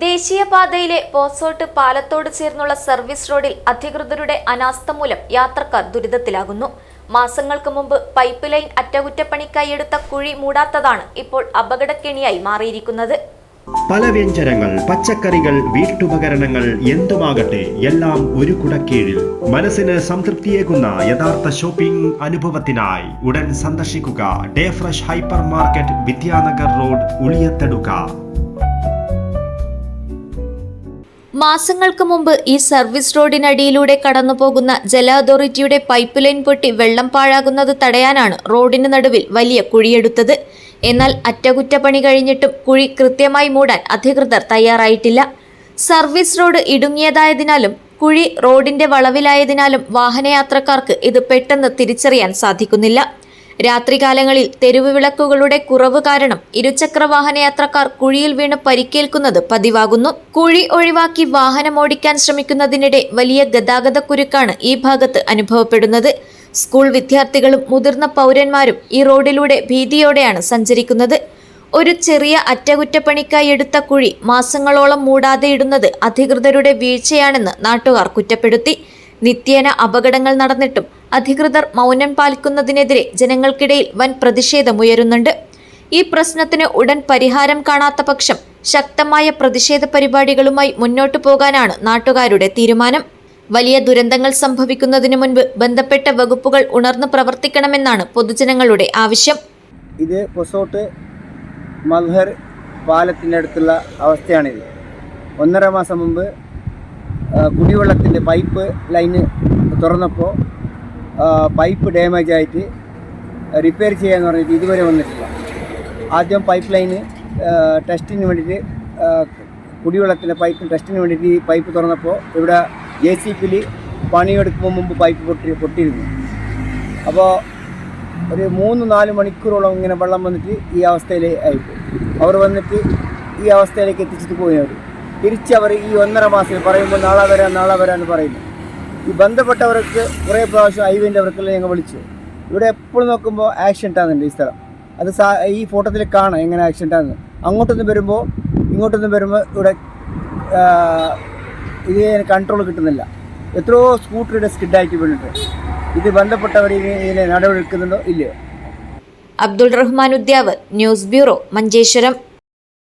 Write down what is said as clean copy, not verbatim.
ദേശീയപാതയിലെ പോസോട്ട് പാലത്തോട് ചേർന്നുള്ള സർവീസ് റോഡിൽ അധികൃതരുടെ അനാസ്ഥ മൂലം യാത്രക്കാർ ദുരിതത്തിലാകുന്നു. മാസങ്ങൾക്ക് മുമ്പ് പൈപ്പ് ലൈൻ അറ്റകുറ്റപ്പണിക്കായി എടുത്ത കുഴി മൂടാത്തതാണ് ഇപ്പോൾ അപകടക്കെണിയായി മാറിയിരിക്കുന്നത്. പലവ്യഞ്ജനങ്ങൾ, പച്ചക്കറികൾ, വീട്ടുപകരണങ്ങൾ എന്തുമാകട്ടെ എല്ലാം ഒരു കുടക്കീഴിൽ. മനസ്സിന് സംതൃപ്തിയേകുന്ന യഥാർത്ഥ ഷോപ്പിംഗ് അനുഭവത്തിനായി ഉടൻ സന്ദർശിക്കുക day fresh hyper market, Vidyanagar road, Uliyathaduka. മാസങ്ങൾക്ക് മുമ്പ് ഈ സർവീസ് റോഡിനടിയിലൂടെ കടന്നുപോകുന്ന ജല അതോറിറ്റിയുടെ പൈപ്പ് ലൈൻ പൊട്ടി വെള്ളം പാഴാകുന്നത് തടയാനാണ് റോഡിന് നടുവിൽ വലിയ കുഴിയെടുത്തത്. എന്നാൽ അറ്റകുറ്റപ്പണി കഴിഞ്ഞിട്ടും കുഴി കൃത്യമായി മൂടാൻ അധികൃതർ തയ്യാറായിട്ടില്ല. സർവീസ് റോഡ് ഇടുങ്ങിയതായതിനാലും കുഴി റോഡിന്റെ വളവിലായതിനാലും വാഹനയാത്രക്കാർക്ക് ഇത് പെട്ടെന്ന് തിരിച്ചറിയാൻ സാധിക്കുന്നില്ല. രാത്രികാലങ്ങളിൽ തെരുവ് വിളക്കുകളുടെ കുറവ് കാരണം ഇരുചക്ര വാഹനയാത്രക്കാർ കുഴിയിൽ വീണ് പരിക്കേൽക്കുന്നത് പതിവാകുന്നു. കുഴി ഒഴിവാക്കി വാഹനമോടിക്കാൻ ശ്രമിക്കുന്നതിനിടെ വലിയ ഗതാഗതക്കുരുക്കാണ് ഈ ഭാഗത്ത് അനുഭവപ്പെടുന്നത്. സ്കൂൾ വിദ്യാർത്ഥികളും മുതിർന്ന പൗരന്മാരും ഈ റോഡിലൂടെ ഭീതിയോടെയാണ് സഞ്ചരിക്കുന്നത്. ഒരു ചെറിയ അറ്റകുറ്റപ്പണിക്കായി എടുത്ത കുഴി മാസങ്ങളോളം മൂടാതെ ഇടുന്നത് അധികൃതരുടെ വീഴ്ചയാണെന്ന് നാട്ടുകാർ കുറ്റപ്പെടുത്തി. നിത്യേന അപകടങ്ങൾ നടന്നിട്ടും അധികൃതർ മൗനം പാലിക്കുന്നതിനെതിരെ ജനങ്ങൾക്കിടയിൽ വൻ പ്രതിഷേധമുയരുന്നുണ്ട്. ഈ പ്രശ്നത്തിന് ഉടൻ പരിഹാരം കാണാത്ത പക്ഷം ശക്തമായ പ്രതിഷേധ പരിപാടികളുമായി മുന്നോട്ടു പോകാനാണ് നാട്ടുകാരുടെ തീരുമാനം. വലിയ ദുരന്തങ്ങൾ സംഭവിക്കുന്നതിന് മുൻപ് ബന്ധപ്പെട്ട വകുപ്പുകൾ ഉണർന്നു പ്രവർത്തിക്കണമെന്നാണ് പൊതുജനങ്ങളുടെ ആവശ്യം. ഇത് പൊസോട്ട് മൽഹർ പാലത്തിൻ്റെ അടുത്തുള്ള അവസ്ഥയാണിത്. 1.5 മാസം മുമ്പ് കുടിവെള്ളത്തിൻ്റെ പൈപ്പ് ലൈന് തുറന്നപ്പോൾ പൈപ്പ് ഡാമേജ് ആയിട്ട് റിപ്പയർ ചെയ്യാന്ന് പറഞ്ഞിട്ട് ഇതുവരെ വന്നിട്ടില്ല. ആദ്യം പൈപ്പ് ലൈന് ടെസ്റ്റിന് വേണ്ടിയിട്ട് കുടിവെള്ളത്തിൻ്റെ പൈപ്പ് ടെസ്റ്റിന് വേണ്ടിയിട്ട് ഈ പൈപ്പ് തുറന്നപ്പോൾ ഇവിടെ JCBയിൽ പണിയെടുക്കുമ്പോൾ മുമ്പ് പൈപ്പ് പൊട്ടിയിരുന്നു. അപ്പോൾ ഒരു 3-4 മണിക്കൂറോളം ഇങ്ങനെ വെള്ളം വന്നിട്ട് ഈ അവസ്ഥയിൽ ആയിപ്പോയി. അവർ വന്നിട്ട് ഈ അവസ്ഥയിലേക്ക് എത്തിച്ചിട്ട് പോയവർ തിരിച്ചവർ ഈ 1.5 മാസത്തിൽ പറയുമ്പോൾ നാളെ വരാമെന്ന് പറയുന്നു. ഈ ബന്ധപ്പെട്ടവർക്ക് കുറേ പ്രാവശ്യം ഹൈവേൻ്റെ അവർക്കെല്ലാം ഞങ്ങൾ വിളിച്ചു. ഇവിടെ എപ്പോഴും നോക്കുമ്പോൾ ആക്സിഡൻ്റ് ആകുന്നുണ്ട് ഈ സ്ഥലം. അത് ഈ ഫോട്ടോത്തിൽ കാണാം എങ്ങനെ ആക്സിഡൻ്റ് ആകുന്നത്. ഇങ്ങോട്ടൊന്നും വരുമ്പോൾ ഇവിടെ ഇത് കൺട്രോൾ കിട്ടുന്നില്ല. എത്രയോ സ്കൂട്ടറുടെ സ്കിഡായിട്ട് വീണിട്ട്. ഇത് ബന്ധപ്പെട്ടവർ ഇതിനെ നടപടി എടുക്കുന്നുണ്ടോ ഇല്ലയോ? Abdul Rahman Udyavar, news bureau, Manjeshwaram.